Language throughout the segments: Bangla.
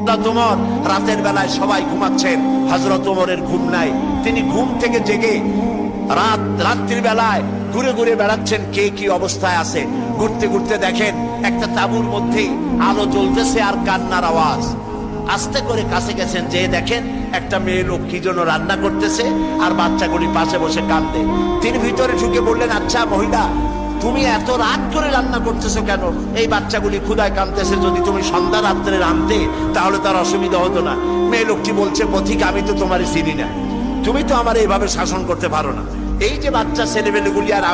ওমর রাতের বেলায় সবাই ঘুমাচ্ছেন, হযরত ওমরের ঘুম নাই। তিনি ঘুম থেকে জেগে রাত্রির বেলায় ঘুরে ঘুরে বেড়াচ্ছেন কে কি অবস্থায় আছে। ঘুরতে ঘুরতে দেখেন একটা তাঁবুর মধ্যে আলো জ্বলতেছে আর কান্নার আওয়াজ। আস্তে করে কাছে গেছেন, যে দেখেন একটা মেয়ে লোক কি জন্য রান্না করতেছে আর বাচ্চাগুলি পাশে বসে কাঁদে। তিনি ভিতরে ঢুকে বললেন, আচ্ছা মহিলা, তুমি এত রাত করে রান্না করতেছো কেন? এই বাচ্চাগুলি ক্ষুধায় কাঁদতেছে, যদি তুমি সন্ধ্যা রাত্রে রাঁধতে তাহলে তার অসুবিধা হতো না। মেয়ে লোকটি বলছে, পথিক আমি তো তোমার চিনি না, তুমি তো আমার এইভাবে শাসন করতে পারো না। এই যে বাচ্চা ছেলেমেয়েগুলি আর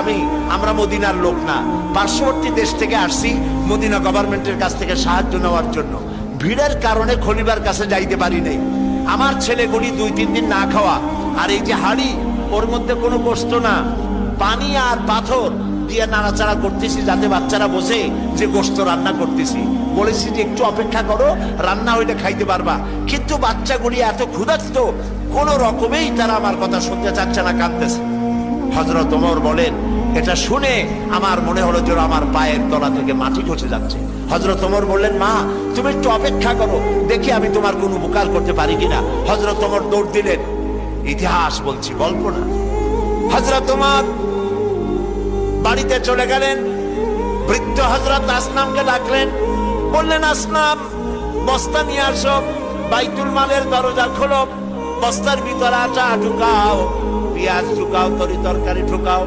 আমরা মদিনার লোক না, পার্শ্ববর্তী দেশ থেকে আসছি মদিনা গভর্নমেন্টের কাছ থেকে সাহায্য নেওয়ার জন্য। ভিড়ের কারণে খলিফার কাছে যাইতে পারি নাই। আমার ছেলেগুলি 2-3 দিন না খাওয়া, আর এই যে হাড়ি ওর মধ্যে কোনো গোশত না, পানি আর পাথর দিয়ে নাড়াচাড়া করতেছি যাতে বাচ্চারা বোঝে যে গোশত রান্না করতেছি। বলেছি যে একটু অপেক্ষা করো, রান্না হইলে খাইতে পারবা। কিন্তু বাচ্চাগুলি এত ক্ষুধার্ত, কোন রকমেই তারা আমার কথা শুনতে চাচ্ছে না, কাঁদতেছে। হযরত ওমর বলেন, এটা শুনে আমার মনে হলো যে আমার পায়ের তলা থেকে মাটি খসে যাচ্ছে। হযরত ওমর বললেন, মা তুমি একটু অপেক্ষা করো, দেখি আমি তোমার কোনো উপকার করতে পারি কিনা। হযরত ওমর দৌড় দিলেন। ইতিহাস বলছি, গল্প না। হযরত ওমর বাড়িতে চলে গেলেন। বৃদ্ধ হযরত আসনামকে ডাকলেন, বললেন, আসনাম বস্তা নিয়ে আসো, বাইতুল মালের দরজা খোলো, বস্তার ভিতরে আটা ঢুকাও, পেঁয়াজ ঢুকাও, তরি তরকারি ঢুকাও।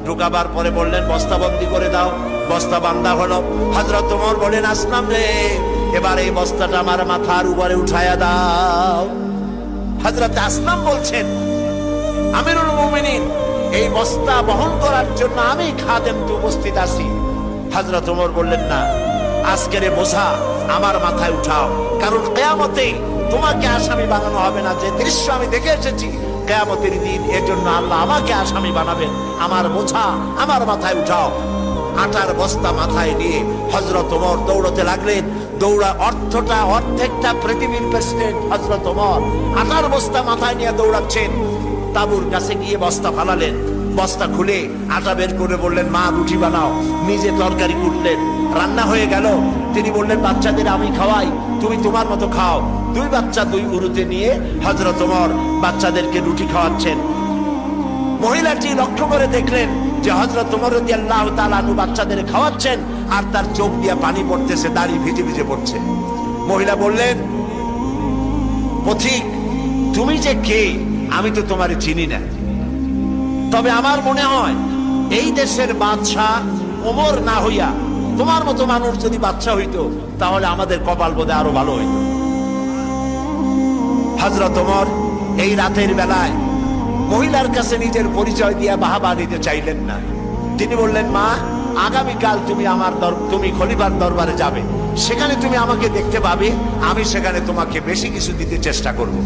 ঢুকাবার পরে বললেন, বস্তা বন্দি করে দাও। বস্তা বান্ধা হলো। হযরত ওমর বলেন, আসনাম রে, এবার এই বস্তাটা আমার মাথার উপরে উঠায়া দাও। হযরত আসনাম বলছেন, আমিরুল মুমিনিন, এই বস্তা বহন করার জন্য আমি খাদেম তো উপস্থিত আছি। হযরত ওমর বললেন, না, আজকের বোঝা আমার মাথায় উঠাও, কারণ কিয়ামতে তোমাকে আসামি বানানো হবে না। যে দৃশ্য আমি দেখে এসেছি কিয়ামতের দিন, এজন্য আল্লাহ আমাকে আসামি বানাবেন। আমার বোঝা আমার মাথায় উঠাও। আটার বস্তা মাথায় নিয়ে হযরত ওমর দৌড়তে লাগলেন। অর্ধেকটা পৃথিবীর প্রেসিডেন্ট হযরত ওমর আটার বস্তা মাথায় নিয়ে দৌড়াচ্ছেন। তাঁবুর কাছে গিয়ে বস্তা ফালালেন। বস্তা খুলে আটা বের করে বললেন, মা রুটি বানাও। নিজে তরকারি কুটলেন, রান্না হয়ে গেল। তিনি বললেন, বাচ্চাদের আমি খাওয়াই, তুমি তোমার মতো খাও। 2 বাচ্চা 2 উরুতে নিয়ে হযরত ওমর বাচ্চাদেরকে রুটি খাওয়াচ্ছেন। মহিলাটি লক্ষ্য করে দেখলেন যে হযরত ওমর রাদিয়াল্লাহু তাআলা আনহু বাচ্চাদের খাওয়াচ্ছেন আর তার চোখ দিয়ে পানি পড়তেছে, দাড়ি ভিজে ভিজে পড়ছে। মহিলা বললেন, পথিক তুমি যে কে আমি তো তোমারে চিনি না, তবে আমার মনে হয় এই দেশের বাদশাহ ওমর না হইয়া তোমার মতো মানুষ যদি বাদশাহ হইতো তাহলে আমাদের কপাল বোধহয় আরো ভালো হইতো। হযরত ওমর এই রাতের বেলায় মহিলার কাছে নিজের পরিচয় দিয়ে বাহাবা নিতে চাইলেন না। তিনি বললেন, মা আগামীকাল তুমি খলিফার দরবারে যাবে, সেখানে তুমি আমাকে দেখতে পাবে, আমি সেখানে তোমাকে বেশি কিছু দিতে চেষ্টা করব।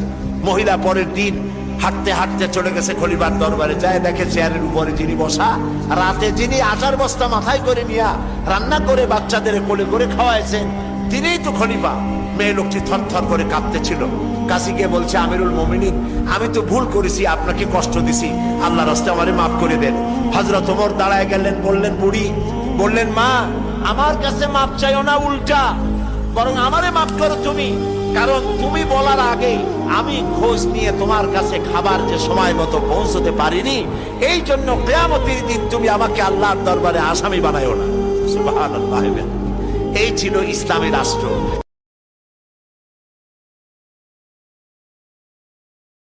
মহিলা পরের দিন হাঁটতে হাঁটতে চলে গেছে খলিফার দরবারে। যায় দেখে চেয়ারের উপরে যিনি বসা, রাতে যিনি আটার বস্তা মাথায় করে নিয়ে রান্না করে বাচ্চাদের কোলে করে খাওয়াইছেন, তিনিই তো খলিফা। মেয়ে লোকটি থরথর করে কাঁপতেছিল। কাছে গিয়ে বলছে, আমিরুল মুমিনিন, আমি তো ভুল করেছি, আপনাকে কষ্ট দিছি, আল্লাহর রাস্তায় আমারে মাফ করে দেন। হযরত ওমর দাঁড়ায় গেলেন, বললেন, বুড়ি বললেন, মা আমার কাছে মাফ চাইও না, উল্টা বরং আমারে মাফ করো তুমি, কারণ তুমি বলার আগে আমি খোঁজ নিয়ে তোমার কাছে খাবার যে সময় মতো পৌঁছতে পারিনি, এই জন্য কিয়ামতের দিন তুমি আমাকে আল্লাহর দরবারে আসামি বানাইও না। সুবহানাল্লাহ। এই ছিল ইসলামী রাষ্ট্র।